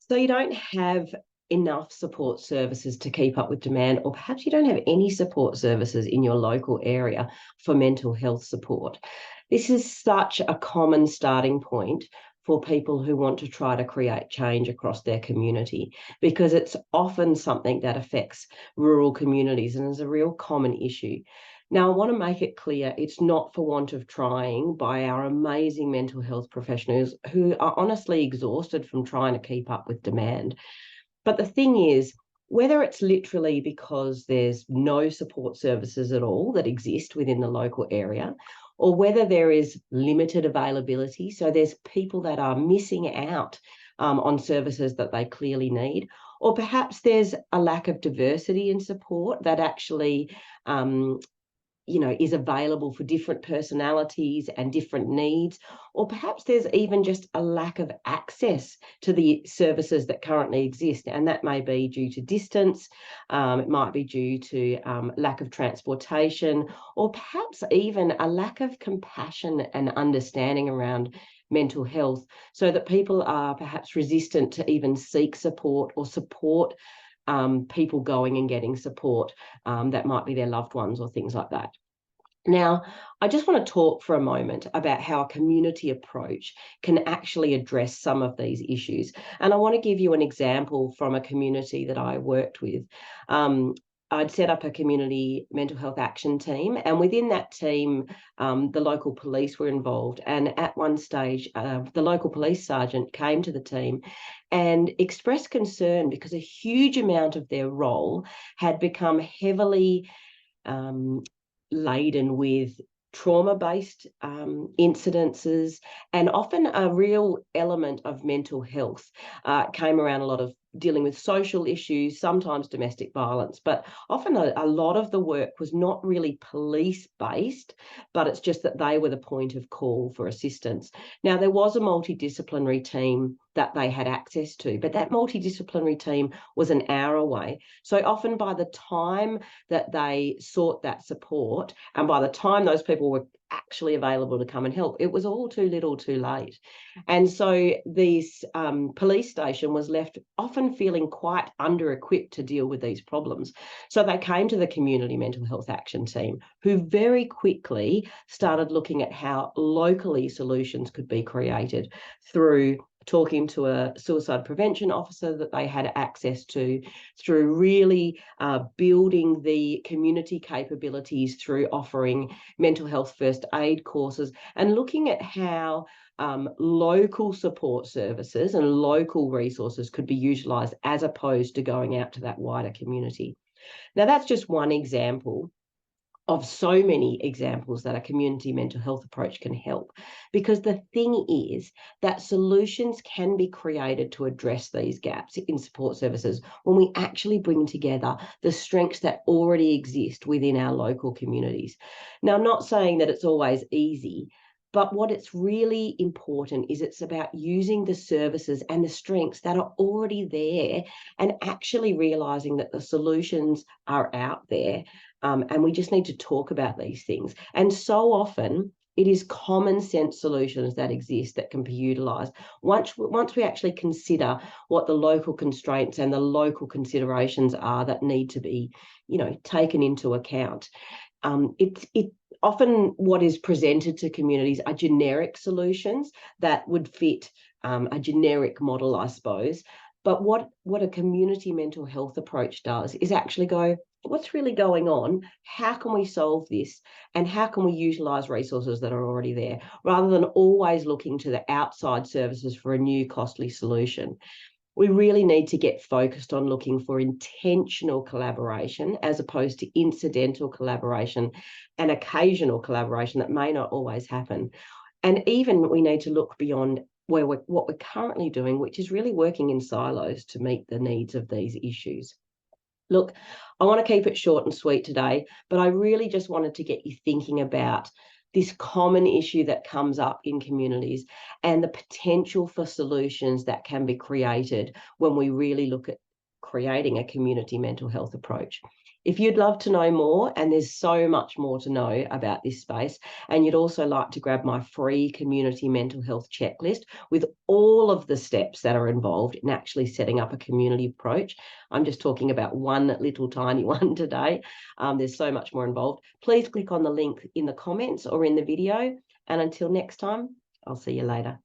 So you don't have enough support services to keep up with demand, or perhaps you don't have any support services in your local area for mental health support. This is such a common starting point for people who want to try to create change across their community, because it's often something that affects rural communities and is a real common issue. Now, I want to make it clear it's not for want of trying by our amazing mental health professionals who are honestly exhausted from trying to keep up with demand. But the thing is, whether it's literally because there's no support services at all that exist within the local area, or whether there is limited availability, so there's people that are missing out on services that they clearly need, or perhaps there's a lack of diversity in support that actually is available for different personalities and different needs, or perhaps there's even just a lack of access to the services that currently exist, and that may be due to distance, it might be due to lack of transportation, or perhaps even a lack of compassion and understanding around mental health, so that people are perhaps resistant to even seek support or support people going and getting support that might be their loved ones or things like that. Now, I just want to talk for a moment about how a community approach can actually address some of these issues. And I want to give you an example from a community that I worked with. I'd set up a community mental health action team, and within that team, the local police were involved. And at one stage, the local police sergeant came to the team and expressed concern because a huge amount of their role had become heavily laden with trauma-based incidences, and often a real element of mental health came around a lot of dealing with social issues, sometimes domestic violence, but often a lot of the work was not really police-based, but it's just that they were the point of call for assistance. Now, there was a multidisciplinary team that they had access to, but that multidisciplinary team was an hour away. So often by the time that they sought that support, and by the time those people were actually available to come and help, it was all too little too late. And so this police station was left often feeling quite under-equipped to deal with these problems. So they came to the community mental health action team, who very quickly started looking at how locally solutions could be created through talking to a suicide prevention officer that they had access to, through really building the community capabilities through offering mental health first aid courses, and looking at how local support services and local resources could be utilised as opposed to going out to that wider community. Now, that's just one example of so many examples that a community mental health approach can help. Because the thing is that solutions can be created to address these gaps in support services when we actually bring together the strengths that already exist within our local communities. Now, I'm not saying that it's always easy, but what it's really important is it's about using the services and the strengths that are already there, and actually realising that the solutions are out there. And we just need to talk about these things. And so often it is common sense solutions that exist that can be utilised once we actually consider what the local constraints and the local considerations are that need to be, taken into account. It often what is presented to communities are generic solutions that would fit a generic model, I suppose. But what a community mental health approach does is actually go, what's really going on? How can we solve this? And how can we utilise resources that are already there, rather than always looking to the outside services for a new costly solution? We really need to get focused on looking for intentional collaboration as opposed to incidental collaboration and occasional collaboration that may not always happen. And even we need to look beyond what we're currently doing, which is really working in silos to meet the needs of these issues. Look, I want to keep it short and sweet today, but I really just wanted to get you thinking about this common issue that comes up in communities and the potential for solutions that can be created when we really look at creating a community mental health approach. If you'd love to know more, and there's so much more to know about this space, and you'd also like to grab my free community mental health checklist with all of the steps that are involved in actually setting up a community approach, I'm just talking about one little tiny one today. There's so much more involved. Please click on the link in the comments or in the video. And until next time, I'll see you later.